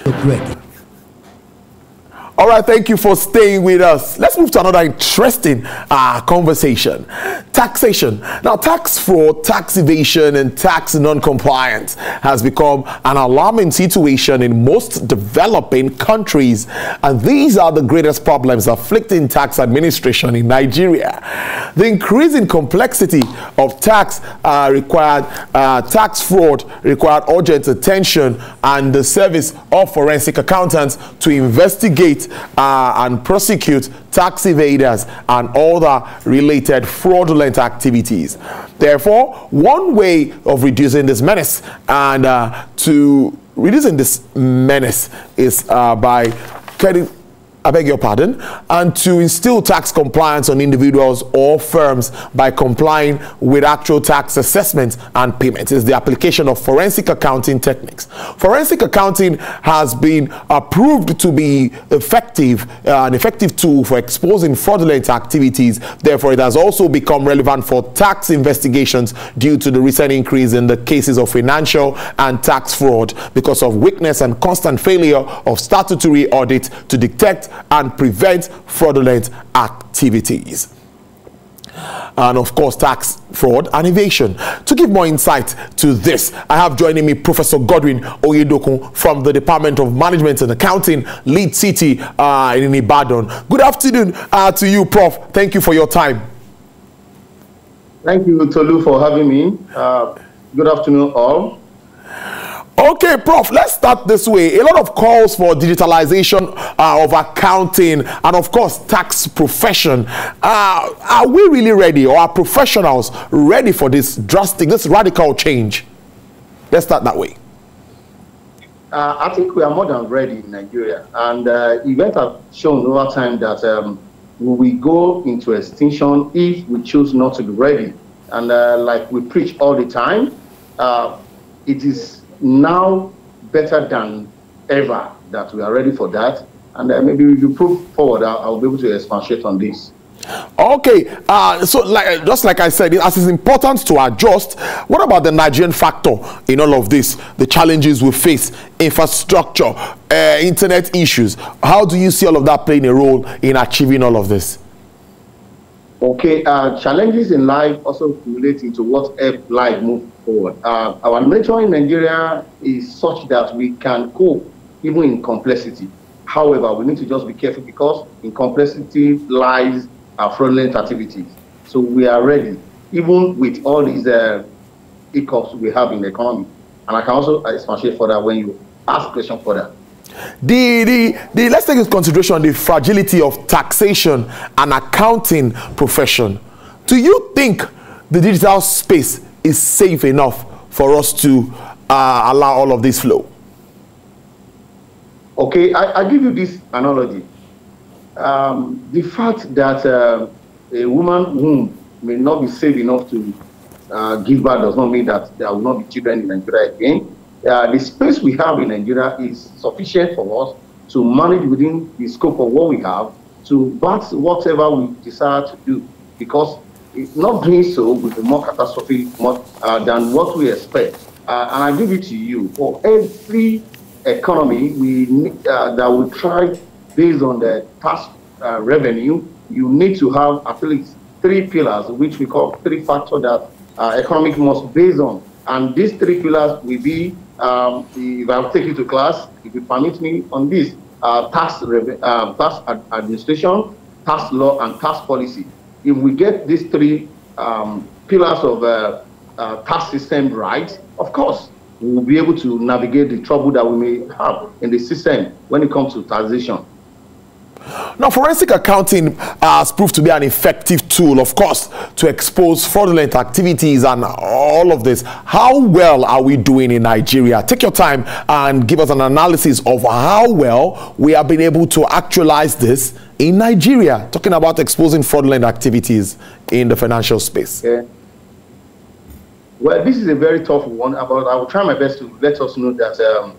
Ready. All right, thank you for staying with us. Let's move to another interesting conversation. Taxation. Now, tax fraud, tax evasion, and tax non-compliance has become an alarming situation in most developing countries. And these are the greatest problems afflicting tax administration in Nigeria. The increasing complexity of tax fraud required urgent attention and the service of forensic accountants to investigate and prosecute tax evaders and other related fraudulent activities. Therefore, one way of reducing this menace is by I beg your pardon, and to instill tax compliance on individuals or firms by complying with actual tax assessments and payments. Is the application of forensic accounting techniques. Forensic accounting has been approved to be an effective tool for exposing fraudulent activities. Therefore, it has also become relevant for tax investigations due to the recent increase in the cases of financial and tax fraud because of weakness and constant failure of statutory audit to detect and prevent fraudulent activities. And of course, tax fraud and evasion. To give more insight to this, I have joining me Professor Gwdwin Oyedokun from the Department of Management and Accounting, Lead City in Ibadan. Good afternoon to you, Prof. Thank you for your time. Thank you, Tolu, for having me. Good afternoon, all. Okay, Prof, let's start this way. A lot of calls for digitalization of accounting and, of course, tax profession. Are we really ready, or are professionals ready for this radical change? Let's start that way. I think we are more than ready in Nigeria. And events have shown over time that we go into extinction if we choose not to be ready. And like we preach all the time, it is now better than ever that we are ready for that, and maybe if you prove forward, I'll be able to expatiate on this. Okay, so just like I said, as it's important to adjust, what about the Nigerian factor in all of this? The challenges we face, infrastructure, internet issues. How do you see all of that playing a role in achieving all of this? Okay, challenges in life also relate to what help life move forward. Our nature in Nigeria is such that we can cope even in complexity. However, we need to just be careful because in complexity lies our fraudulent activities. So we are ready, even with all these hiccups we have in the economy. And I can also expatiate further when you ask questions further. Let's take into consideration the fragility of taxation and accounting profession. Do you think the digital space is safe enough for us to allow all of this flow? Okay, I give you this analogy. The fact that a woman's womb may not be safe enough to give birth does not mean that there will not be children in Nigeria again. The space we have in Nigeria is sufficient for us to manage within the scope of what we have to birth whatever we desire to do, because not doing so will be more catastrophic than what we expect. And I give it to you, for every economy that will thrive based on the tax revenue, you need to have at least 3 pillars, which we call 3 factors that economic must be based on. And these 3 pillars will be, if I'll take you to class, if you permit me on this, tax administration, tax law, and tax policy. If we get these 3 pillars of tax system right, of course, we will be able to navigate the trouble that we may have in the system when it comes to taxation. Now, forensic accounting has proved to be an effective tool, of course, to expose fraudulent activities and all of this. How well are we doing in Nigeria? Take your time and give us an analysis of how well we have been able to actualize this in Nigeria, talking about exposing fraudulent activities in the financial space. Okay. Well, this is a very tough one, but I will try my best to let us know that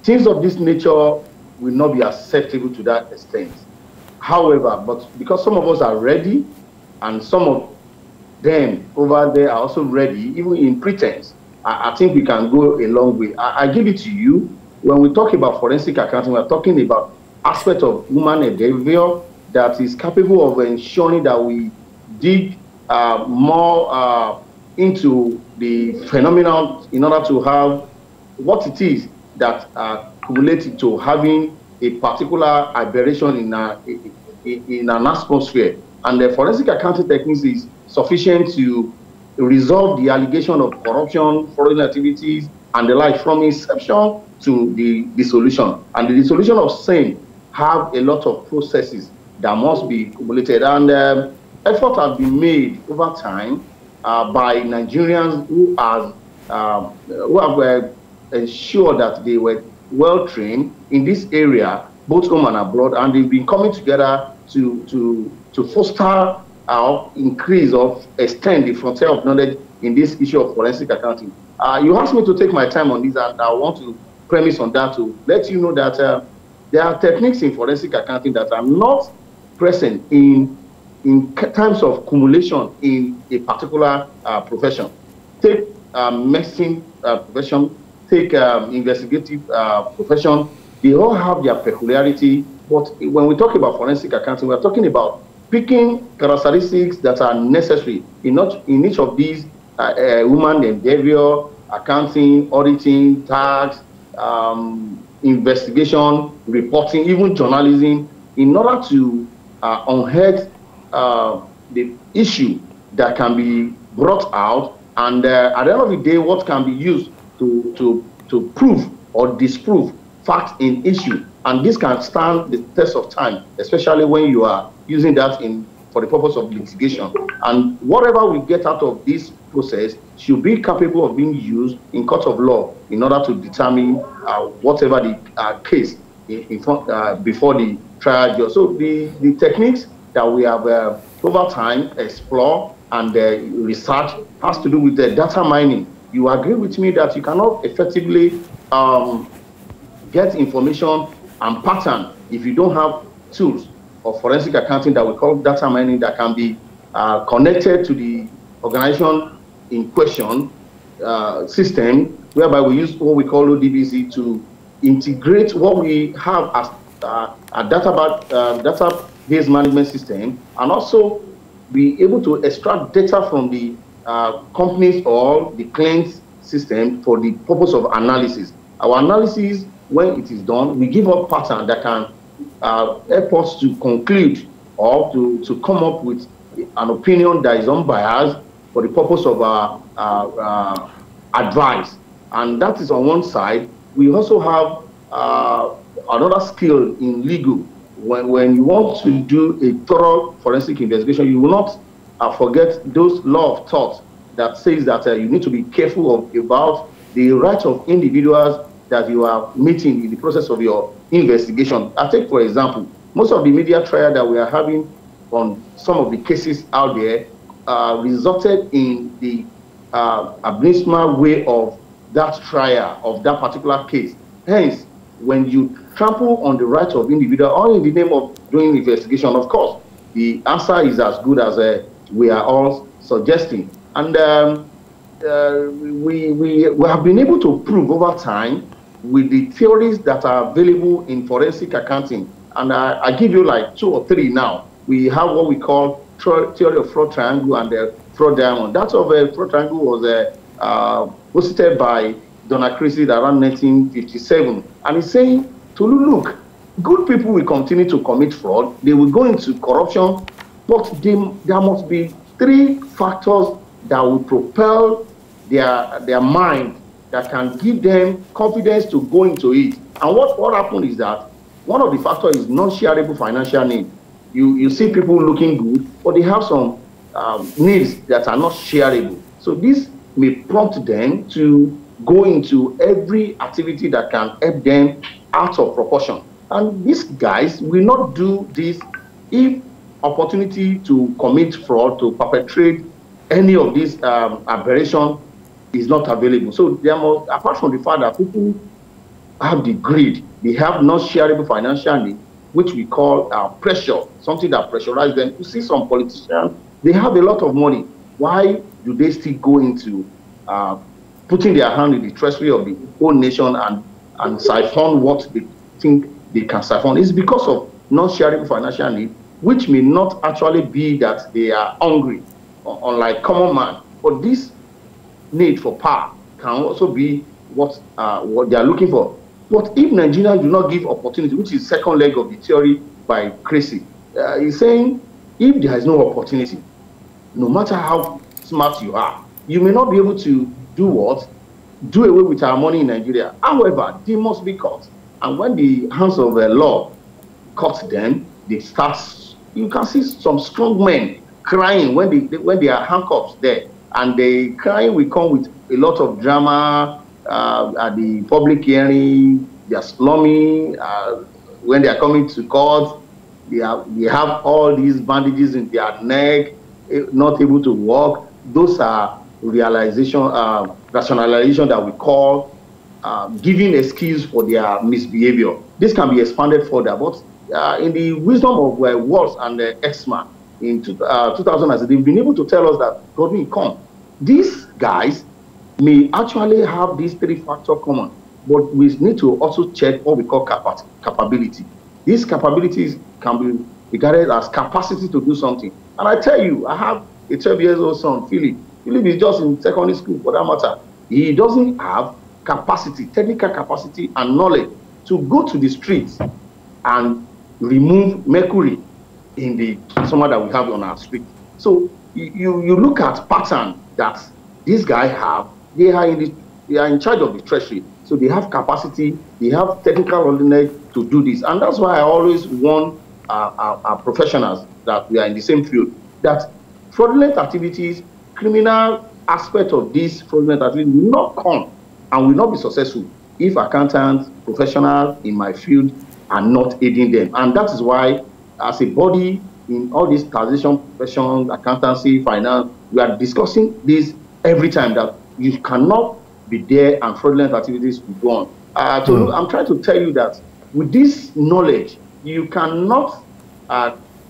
things of this nature will not be acceptable to that extent. However, but because some of us are ready and some of them over there are also ready, even in pretense, I think we can go a long way. I give it to you. when we talk about forensic accounting, we're talking about aspect of human behavior that is capable of ensuring that we dig more into the phenomenon in order to have what it is that accumulated to having a particular aberration in an atmosphere. And the forensic accounting techniques is sufficient to resolve the allegation of corruption, foreign activities, and the like from inception to the dissolution. And the dissolution of same have a lot of processes that must be accumulated. And effort has been made over time by Nigerians who have ensured that they were well trained in this area, both home and abroad, and they've been coming together to foster or increase or extend the frontier of knowledge in this issue of forensic accounting. You asked me to take my time on this, and I want to premise on that to let you know that there are techniques in forensic accounting that are not present in terms of accumulation in a particular profession. Take medicine profession, take investigative profession. They all have their peculiarity, but when we talk about forensic accounting, we're talking about picking characteristics that are necessary in each of these human endeavor, accounting, auditing, tax, investigation, reporting, even journalism, in order to unearth the issue that can be brought out, and at the end of the day, what can be used to prove or disprove facts in issue. And this can stand the test of time, especially when you are using that for the purpose of litigation. And whatever we get out of this process should be capable of being used in court of law in order to determine whatever the case before the trial judge. So the techniques that we have over time explored and research has to do with the data mining. You agree with me that you cannot effectively get information and pattern if you don't have tools of forensic accounting that we call data mining that can be connected to the organization in question system, whereby we use what we call ODBC to integrate what we have as a database management system, and also be able to extract data from the companies or the client's system for the purpose of analysis. Our analysis, when it is done, we give a pattern that can help us to conclude or to come up with an opinion that is unbiased for the purpose of advice. And that is on one side. We also have another skill in legal. When you want to do a thorough forensic investigation, you will not forget those law of thought that says that you need to be careful about the rights of individuals that you are meeting in the process of your investigation. I take, for example, most of the media trial that we are having on some of the cases out there resulted in the abysmal way of that trial of that particular case. Hence, when you trample on the rights of individuals, all in the name of doing investigation, of course, the answer is as good as we are all suggesting. And we have been able to prove over time with the theories that are available in forensic accounting. And I give you like 2 or 3 now. We have what we call theory of fraud triangle and the fraud diamond. That of a fraud triangle was posited by Donna Christie around 1957. And it's saying, to look, good people will continue to commit fraud. They will go into corruption, but there must be 3 factors that will propel their mind, that can give them confidence to go into it. And what happened is that one of the factors is non-shareable financial need. You see people looking good, but they have some needs that are not shareable. So this may prompt them to go into every activity that can help them out of proportion. And these guys will not do this if opportunity to commit fraud, to perpetrate any of these aberrations is not available. So there must, apart from the fact that people have the greed, they have not shareable financial need, which we call pressure, something that pressurizes them. You see some politicians, they have a lot of money. Why do they still go into putting their hand in the treasury of the whole nation and and siphon what they think they can siphon. It's because of non-sharing financial need, which may not actually be that they are hungry, unlike common man. But this need for power can also be what they are looking for. But if Nigerians do not give opportunity, which is second leg of the theory by Tracy, he's saying if there is no opportunity, no matter how smart you are, you may not be able to do what? Do away with our money in Nigeria. However, they must be caught. And when the hands of the law caught them, they start, you can see some strong men crying when they are handcuffed there. And the crying will come with a lot of drama at the public hearing. They are slumming. When they are coming to court, they have all these bandages in their neck, not able to walk. Those are rationalization that we call giving excuse for their misbehavior. This can be expanded further, but in the wisdom of Walls and Exman in 2000, they've been able to tell us that, Gwdwin, come, these guys may actually have these three factors common, but we need to also check what we call capability. These capabilities can be regarded as capacity to do something. And I tell you, I have a 12-year-old son, Philip. Philip is just in secondary school, for that matter. He doesn't have capacity, technical capacity and knowledge to go to the streets and remove mercury in the transformer that we have on our street. So you look at pattern that these guys have. They are in charge of the treasury, so they have capacity, they have technical knowledge to do this, and that's why I always warn our professionals that we are in the same field that fraudulent activities, criminal aspect of this fraudulent activity will not come and will not be successful if accountants, professionals in my field are not aiding them. And that is why, as a body in all these taxation professions, accountancy, finance, we are discussing this every time, that you cannot be there and fraudulent activities will go on. I'm trying to tell you that with this knowledge, you cannot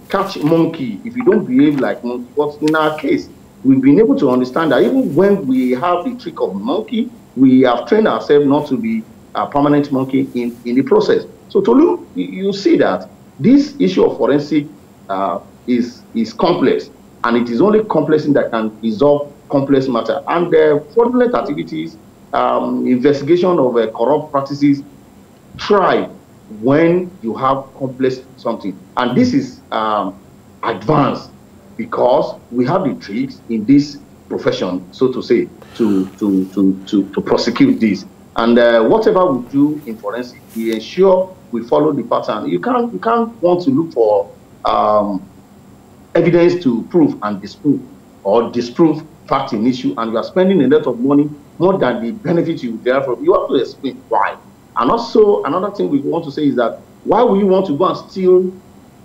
catch monkey if you don't behave like monkey. But in our case, we've been able to understand that even when we have the trick of monkey, we have trained ourselves not to be a permanent monkey in the process. So Tolu, you see that this issue of forensic is complex, and it is only complexity that can resolve complex matter. And fraudulent activities, investigation of corrupt practices thrive when you have complex something. And this is advanced because we have the tricks in this profession, so to say, to prosecute this. And whatever we do in forensic, we ensure we follow the pattern. You can't want to look for evidence to prove and disprove, or disprove fact in issue, and you are spending a lot of money more than the benefit you get from. You have to explain why. And also, another thing we want to say is that why would you want to go and steal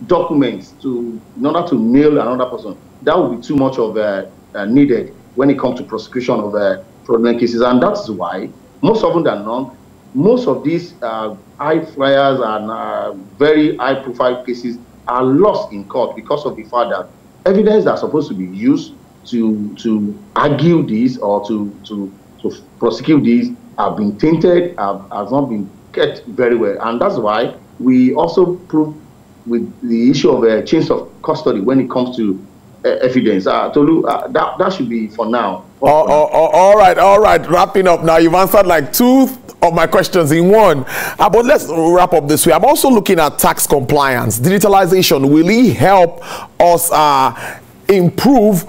documents in order to nail another person? That would be too much of needed when it comes to prosecution of fraudulent cases. And that's why, most often than not, most of these high flyers and very high profile cases are lost in court because of the fact that evidence that's supposed to be used to argue this or to prosecute this have been tainted, has not been kept very well. And that's why we also prove with the issue of chains of custody when it comes to evidence. Tolu, that should be for now. All right. Wrapping up now. You've answered like two of my questions in one. But let's wrap up this way. I'm also looking at tax compliance. Digitalization, will it help us improve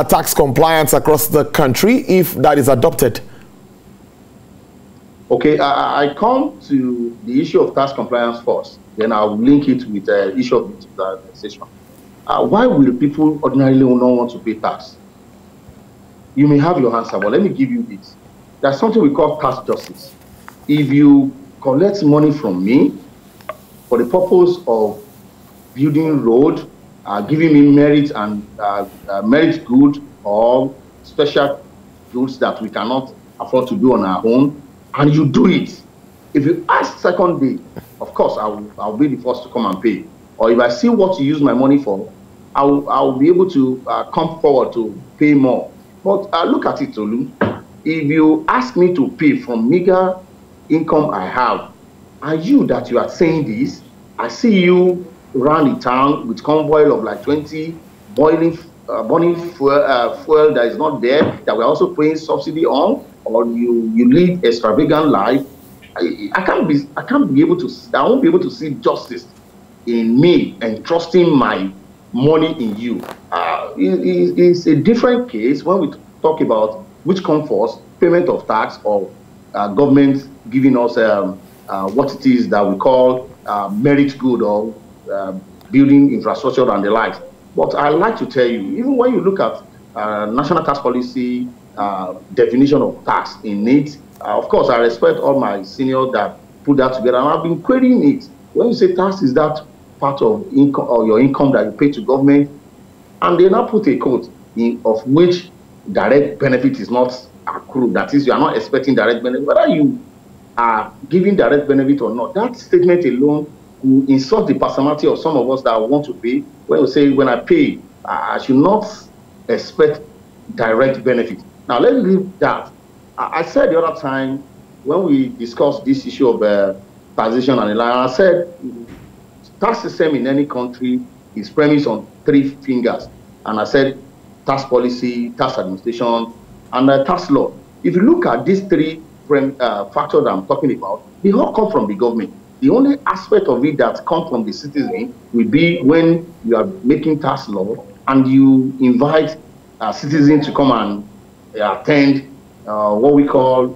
tax compliance across the country if that is adopted? Okay, I come to the issue of tax compliance first. Then I'll link it with the issue of digitalization. Why will people ordinarily not want to pay tax? You may have your answer, but let me give you this. There's something we call tax justice. If you collect money from me for the purpose of building road, giving me merit and merit good or special goods that we cannot afford to do on our own, and you do it, if you ask second day, of course, I'll be the first to come and pay. Or if I see what you use my money for, I'll be able to come forward to pay more. But look at it, Tolu. If you ask me to pay from meager income I have. Are you that you are saying this? I see you run the town with convoy of like 20 burning fuel that is not there, that we're also paying subsidy on, or you lead extravagant life. I won't be able to see justice in me and trusting my money in you. It's a different case when we talk about which comes first, payment of tax or government giving us what it is that we call merit good or building infrastructure and the like. But I like to tell you, even when you look at national tax policy definition of tax in it, of course, I respect all my seniors that put that together, and I've been querying it. When you say tax, is that part of income or your income that you pay to government? And they now put a code of which direct benefit is not accrued. That is, you are not expecting direct benefit. Whether you are giving direct benefit or not, that statement alone will insult the personality of some of us that want to pay. When you say, when I pay, I should not expect direct benefit. Now, let's leave that. I said the other time when we discussed this issue of taxation and the like, I said tax system in any country is premised on 3 fingers. And I said tax policy, tax administration, and tax law. If you look at these 3 factors that I'm talking about, they all come from the government. The only aspect of it that comes from the citizen will be when you are making tax law and you invite citizens to come and attend what we call,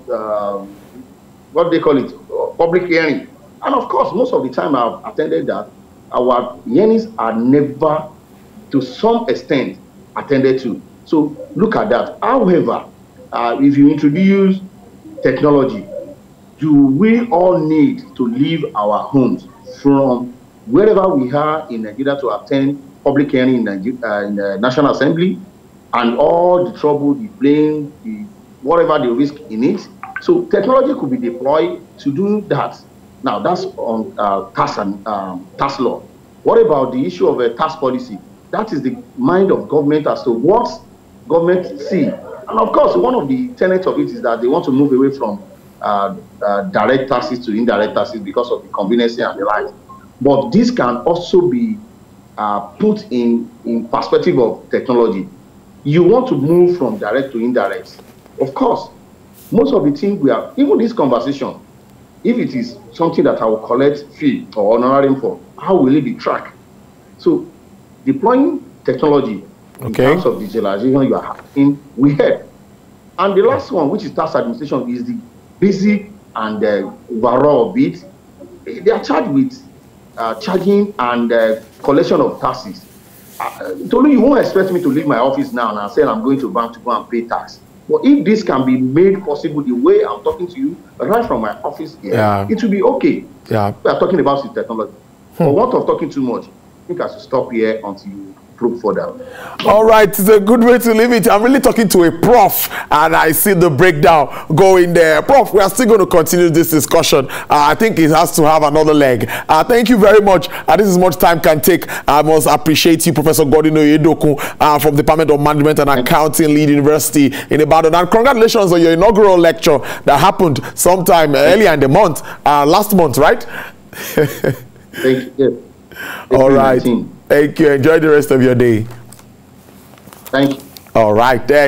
what they call it, public hearing. And of course, most of the time I've attended that, our hearings are never, to some extent, attended to. So look at that. However, if you introduce technology, do we all need to leave our homes from wherever we are in Nigeria to attend public hearing in the National Assembly, and all the trouble, the blame, whatever the risk in it? So technology could be deployed to do that. Now that's on tax law. What about the issue of a tax policy? That is the mind of government as to what government see. And of course, one of the tenets of it is that they want to move away from direct taxes to indirect taxes because of the convenience and the like. But this can also be put in perspective of technology. You want to move from direct to indirect. Of course, most of the things we have, even this conversation, if it is something that I will collect fee or honorarium for, how will it be tracked? So deploying technology in terms of digitalization, you are having, we help. And the last one, which is tax administration, is the basic and overall of it. They are charged with charging and collection of taxes. Tolu, you won't expect me to leave my office now and I say I'm going to bank to go and pay tax. But if this can be made possible the way I'm talking to you, right from my office here, it will be okay. We are talking about the technology. But what of talking too much? I think I should stop here until you probe further. All right, it's a good way to leave it. I'm really talking to a prof, and I see the breakdown going there. Prof, we are still going to continue this discussion. I think it has to have another leg. Thank you very much. This is much time can take. I must appreciate you, Professor Gwdwin Oyedokun, from the Department of Management and Accounting, Lead University in Ibadan. And congratulations on your inaugural lecture that happened sometime earlier in the month, last month, right? Thank you. All right. Thank you. Enjoy the rest of your day. Thank you. All right, then.